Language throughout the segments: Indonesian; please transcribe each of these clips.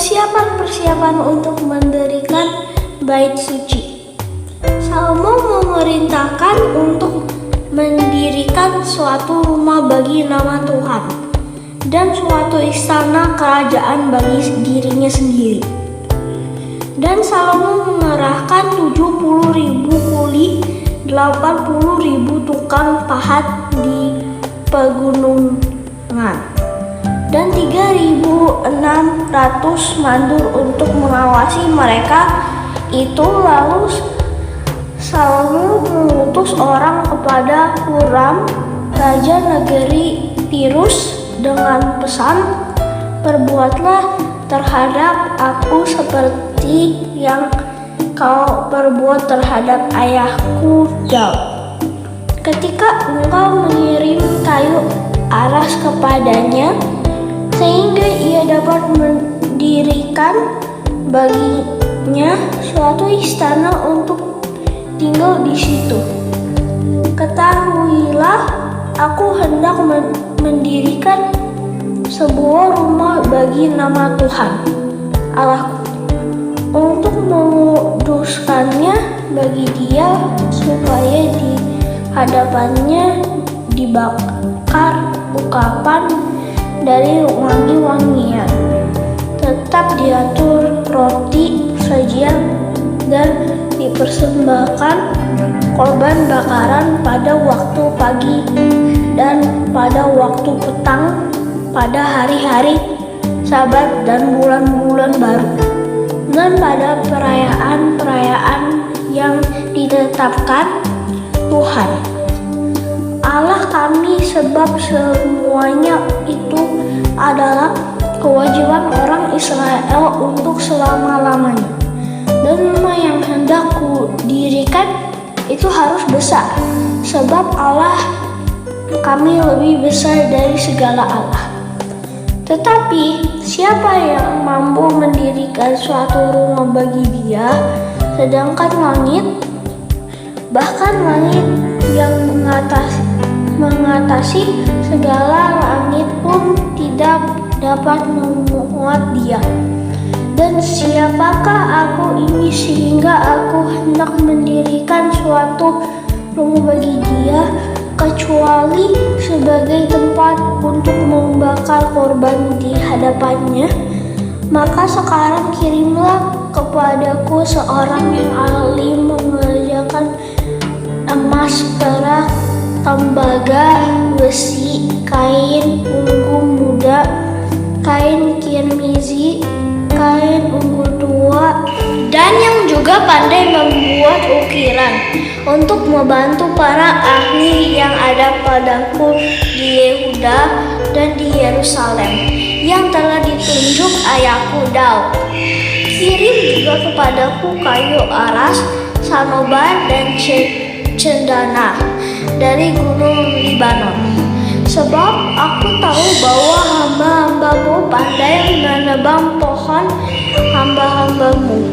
persiapan untuk mendirikan bait suci. Salomo memerintahkan untuk mendirikan suatu rumah bagi nama Tuhan dan suatu istana kerajaan bagi dirinya sendiri. Dan Salomo mengerahkan 70.000 kuli, 80.000 tukang pahat di pegunungan, dan 3.600 mandur untuk mengawasi mereka itu. Lalu Salomo mengutus orang kepada Huram, raja negeri Tirus, dengan pesan, "Perbuatlah terhadap aku seperti yang kau perbuat terhadap ayahku Daud. Ketika engkau mengirim kayu aras kepadanya, sehingga ia dapat mendirikan baginya suatu istana untuk tinggal di situ. Ketahuilah, aku hendak mendirikan sebuah rumah bagi nama Tuhan Allahku, untuk menguduskannya bagi Dia, supaya di hadapannya dibakar ukapan dari wangi-wangian, tetap diatur roti sajian, dan dipersembahkan korban bakaran pada waktu pagi dan pada waktu petang, pada hari-hari Sabat dan bulan-bulan baru, dan pada perayaan-perayaan yang ditetapkan Tuhan Allah kami, sebab semuanya itu adalah kewajiban orang Israel untuk selama-lamanya. Dan rumah yang hendak kudirikan itu harus besar, sebab Allah kami lebih besar dari segala Allah. Tetapi siapa yang mampu mendirikan suatu rumah bagi Dia, sedangkan langit, bahkan langit yang mengatasi segala langit pun tidak dapat memuat Dia? Dan siapakah aku ini sehingga aku hendak mendirikan suatu rumah bagi Dia, kecuali sebagai tempat untuk membakar korban di hadapannya? Maka sekarang kirimlah kepadaku seorang yang ahli mengerjakan emas, perak, tembaga, besi, kain ungu muda, kain kirmizi, kain ungu tua, dan yang juga pandai membuat ukiran, untuk membantu para ahli yang ada padaku di Yehuda dan di Yerusalem, yang telah ditunjuk ayahku Daud. Kirim juga kepadaku kayu aras, sanobar, dan cendana dari gunung Libanon, sebab aku tahu bahwa hamba-hambamu pandai menebang pohon hamba-hambamu,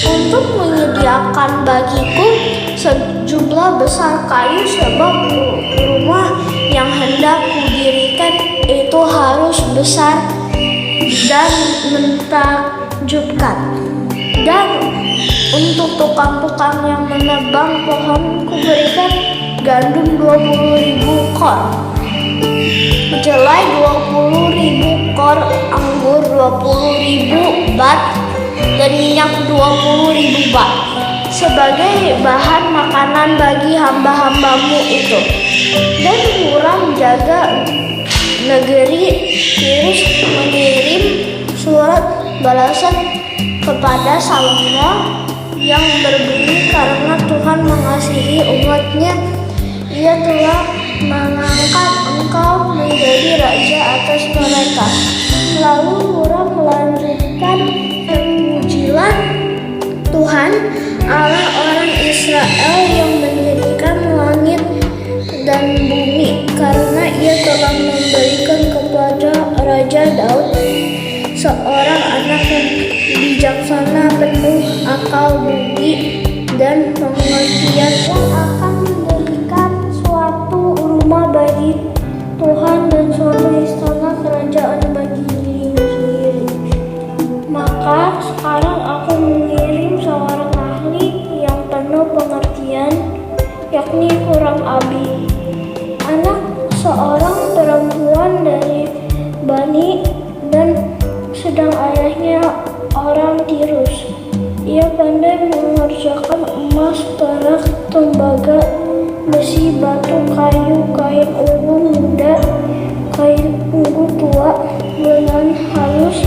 untuk menyediakan bagiku sejumlah besar kayu, sebab rumah yang hendak kudirikan itu harus besar dan menakjubkan. Dan untuk tukang-tukang yang menebang pohon kuberikan gandum 20.000 kor, kedelai 20.000 kor, anggur 20.000 bat, dan minyak 20.000 bat, sebagai bahan makanan bagi hamba-hambamu itu. Dan Huram jaga negeri Tirus mengirim surat balasan kepada Salomo yang berbunyi, karena Tuhan mengasihi umat-Nya, Ia telah mengangkat engkau menjadi raja atas mereka. Lalu Huram melanjutkan, "Terpujilah Tuhan Allah orang Israel yang mendirikan langit dan bumi, karena Ia telah memberikan kepada Raja Daud seorang anak yang bijaksana, penuh akal budi dan pengertian, yang akan mendirikan suatu rumah bagi Tuhan dan suatu istana kerajaan bagi dirinya sendiri. Maka Abi, anak seorang perempuan dari Bani dan sedang ayahnya orang Tirus. Ia pandai mengerjakan emas, perak, tembaga, besi, batu, kayu, kain ungu muda, kain ungu tua, benang halus,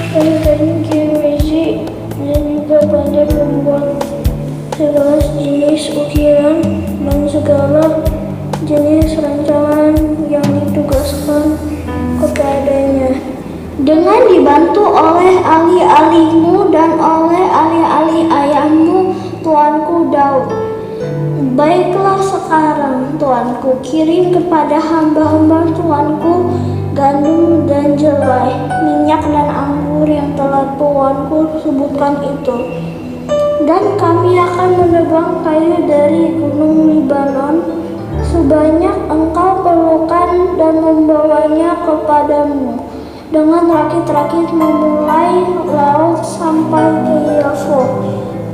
dan kain kirmizi, dan juga pandai membuat segala jenis ukiran dan segala jenis rancangan yang ditugaskan kepadanya. Dengan dibantu oleh ahli-ahlimu dan oleh ahli-ahli ayahmu, tuanku Daud. Baiklah sekarang, tuanku, kirim kepada hamba-hamba tuanku gandum dan jelai, minyak dan anggur yang telah tuanku sebutkan itu. Dan kami akan menebang kayu dari gunung Libanon sebanyak engkau perlukan dan membawanya kepadamu, dengan rakit-rakit memulai laut sampai ke Yafo,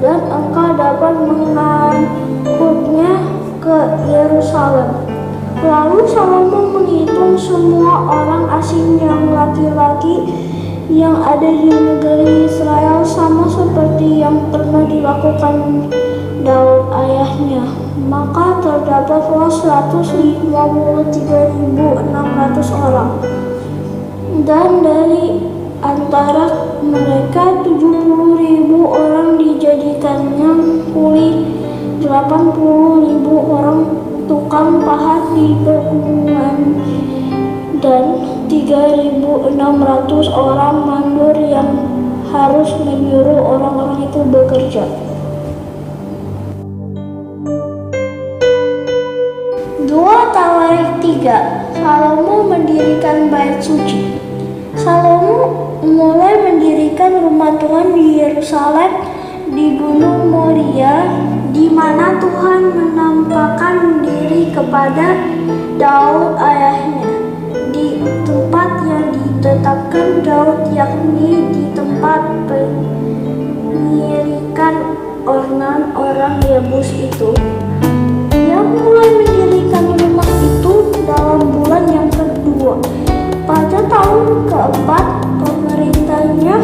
dan engkau dapat mengangkutnya ke Yerusalem. Lalu Salomo menghitung semua orang asing yang laki-laki yang ada di negeri Israel, sama seperti yang pernah dilakukan Daud ayahnya. Maka terdapatlah 153.600 orang. Dan dari antara mereka 70.000 orang dijadikannya kuli, 80.000 orang tukang pahat di pegunungan, dan 3.600 orang mandor yang harus menyuruh orang-orang itu bekerja. Dua Tawarik 3. Salomo mendirikan bait suci. Salomo mulai mendirikan rumah Tuhan di Yerusalem di Gunung Moria, di mana Tuhan menampakkan diri kepada Daud ayahnya di tempat yang ditetapkan Daud, yakni di tempat penyirikan ornan orang Yebus itu. Ia mulai mendirikan rumah itu dalam bulan yang kedua, pada tahun keempat pemerintahnya.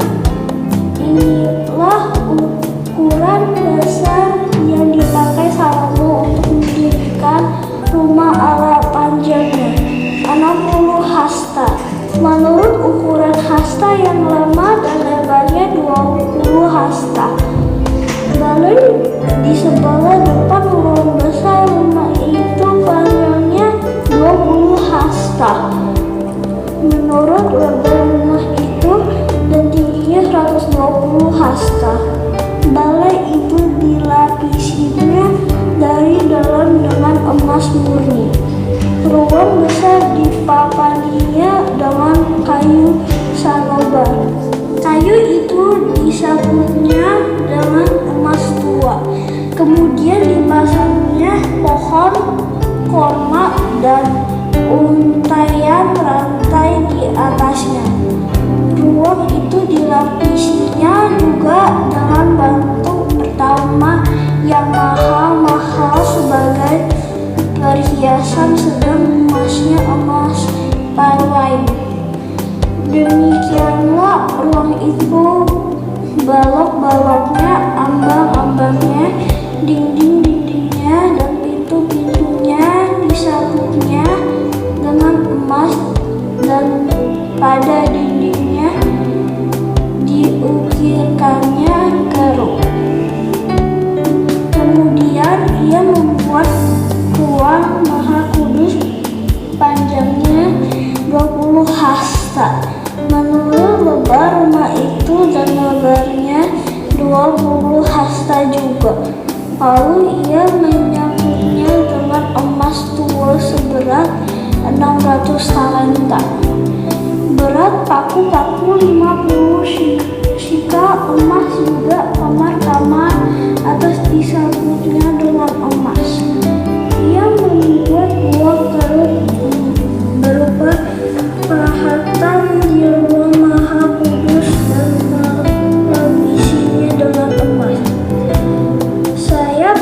Inilah ukuran dasar yang dipakai Salomo untuk mendirikan rumah Allah, panjangnya 60 hasta. Menurut ukuran hasta yang lama dan lebarnya 20 hasta. Lalu di sebelah depan ruang besar rumah itu panjangnya 20 hasta. Menurut lebar rumah itu dan tingginya 120 hasta. Balai itu dilapisinya dari dalam dengan emas murni. Ruang besar dipapaninya dengan kayu sanobar. Kayu itu disabutnya dengan emas tua. Kemudian dipasangnya pohon korma dan untaian rantai di atasnya. Ruang itu dilapisinya juga dengan batu pertama yang mahal-mahal sebagai perhiasan, sedang emasnya emas parwain. Demikianlah ruang itu, balok-baloknya, ambang-ambangnya, dinding-dindingnya, dan pintu-pintunya disabutnya dengan emas, dan pada dindingnya diukirkannya keruh. Kemudian ia membuat ruang maha kudus, panjangnya 20 hasta. Menurut lebar rumah itu dan lebarnya 20 hasta juga. Lalu ia menyambutnya dengan emas tua seberat 600 talenta. Berat paku-paku 50 shikal emas, juga kamar-kamar atas disabutnya dengan emas. Ia membuat dua keruk berupa perahatan di ruang maha kudus dan melapisinya dengan emas. Sayap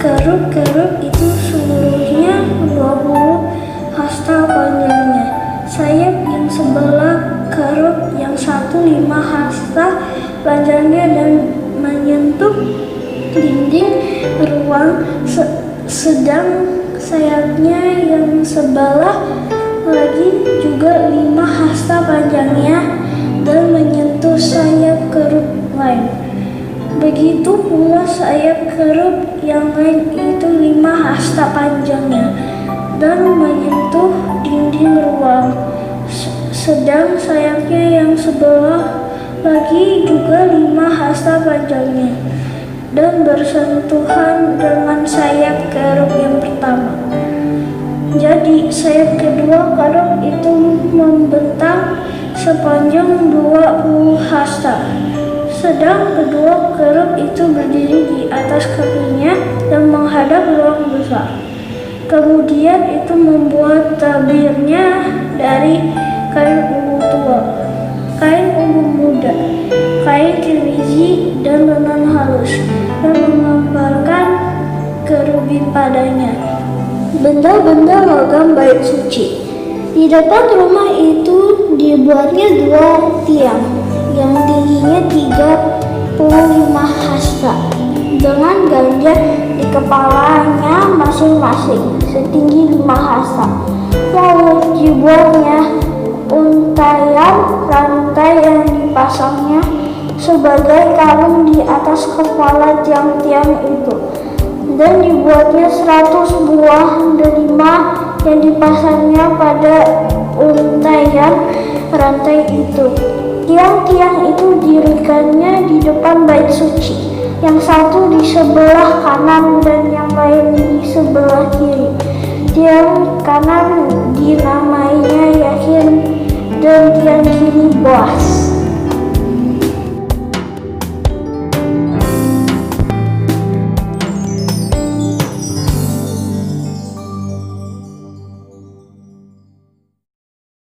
keruk-keruk itu dan menyentuh dinding ruang, sedang sayapnya yang sebelah lagi juga 5 hasta panjangnya dan menyentuh sayap kerub lain. Begitu pula sayap kerub yang lain itu 5 hasta panjangnya dan menyentuh dinding ruang, sedang sayapnya yang sebelah lagi juga 5 hasta panjangnya dan bersentuhan dengan sayap kerub yang pertama. Jadi sayap kedua kerub itu membentang sepanjang 20 hasta, sedang kedua kerub itu berdiri di atas kakinya dan menghadap ruang besar. Kemudian itu membuat tabirnya dari kain ungu tua, kain ungu muda, kain kirmizi, dan lenan halus, dan menggambarkan kerubin padanya benda-benda logam bait suci. Di depan rumah itu dibuatnya 2 tiang yang tingginya 35 hasta dengan ganja di kepalanya masing-masing setinggi 5 hasta. Lalu dibuatnya untaian rantai yang dipasangnya sebagai kalung di atas kepala tiang-tiang itu, dan dibuatnya 100 buah delima yang dipasangnya pada untaian rantai itu. Tiang-tiang itu didirikannya di depan bait suci, yang satu di sebelah kanan dan yang lain di sebelah kiri. Tiang kanan dinamainya Yakin